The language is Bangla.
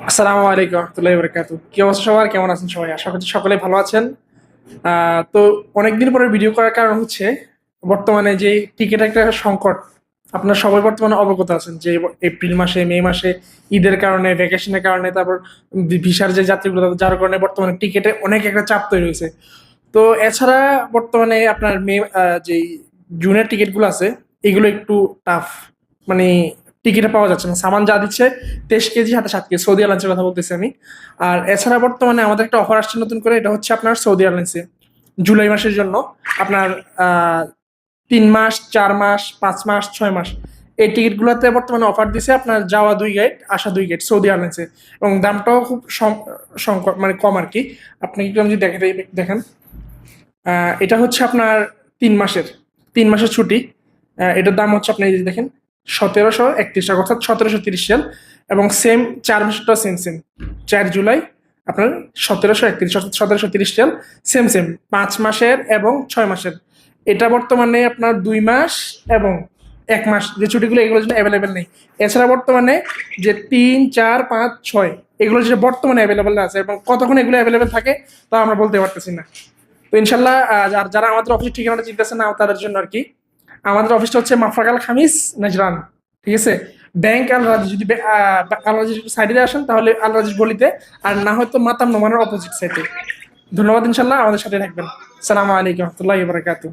আসসালামু আলাইকুম রহমতুল্লাহি বারাকাতু। কি অবস্থা সবার, কেমন আছেন সবাই? আশা করছি সকলে ভালো আছেন। তো অনেকদিন পরে ভিডিও করার কারণ হচ্ছে বর্তমানে যে টিকিট একটা সংকট, আপনারা সবাই বর্তমানে অবগত আছেন যে এপ্রিল মাসে, মে মাসে ঈদের কারণে, ভ্যাকেশনের কারণে, তারপর ভিসার যে যাত্রীগুলো যার কারণে বর্তমানে টিকিটে অনেক একটা চাপ তৈরি হয়েছে। তো এছাড়া বর্তমানে আপনার মে যে জুনের টিকিটগুলো আছে এগুলো একটু টাফ, মানে টিকিটে পাওয়া যাচ্ছে না। সামান যা দিচ্ছে 23 কেজি হাতে 7 কেজি, সৌদি এয়ারলাইন্সের কথা বলতেছি আমি। আর এছাড়া বর্তমানে আমাদের একটা অফার আসছে নতুন করে, এটা হচ্ছে আপনার সৌদি এয়ারলাইন্সে জুলাই মাসের জন্য আপনার 3 মাস, 4 মাস, 5 মাস, 6 মাস এই টিকিটগুলোতে বর্তমানে অফার দিছে আপনার যাওয়া 2 গেট, আসা 2 গেট সৌদি এয়ারলাইন্সে। এবং দামটাও খুব সংকট, মানে কম আর কি। আপনি একটু যদি দেখেন, এটা হচ্ছে আপনার 3 মাসের 3 মাসের ছুটি। এটার দাম হচ্ছে আপনি এই যে দেখেন 1731 টাকা, অর্থাৎ 1730 রিয়াল। এবং সেম 4 মাসেরটা সেম সেম 4 জুলাই আপনার 1731 অর্থাৎ 1730 রিয়াল। সেম সেম 5 মাসের এবং 6 মাসের। এটা বর্তমানে আপনার 2 মাস এবং 1 মাস যে ছুটিগুলো এগুলোর জন্য অ্যাভেলেবেল নেই। এছাড়া বর্তমানে যে 3, 4, 5, 6 এগুলো যেটা বর্তমানে অ্যাভেলেবেল আছে, এবং কতক্ষণ এগুলো অ্যাভেলেবেল থাকে তা আমরা বলতে পারতেছি না। তো ইনশাল্লাহ যারা আমাদের অফিসের ঠিকানাটা চিনতেছে না তাদের জন্য আর কি, আমাদের অফিসটা হচ্ছে মাফরাকাল খামিস, নাজরান। ঠিক আছে? ব্যাংক আল রাজি, যদি আল রাজি সাইডে আসেন তাহলে আল রাজি গলিতে, আর না হয়তো মাতাম নোমানের অপোজিট সাইডে। ধন্যবাদ, ইনশাল্লাহ আমাদের সাথে থাকবেন। সালামু আলাইকুম রহমতুল্লাহি বারাকাতুহু।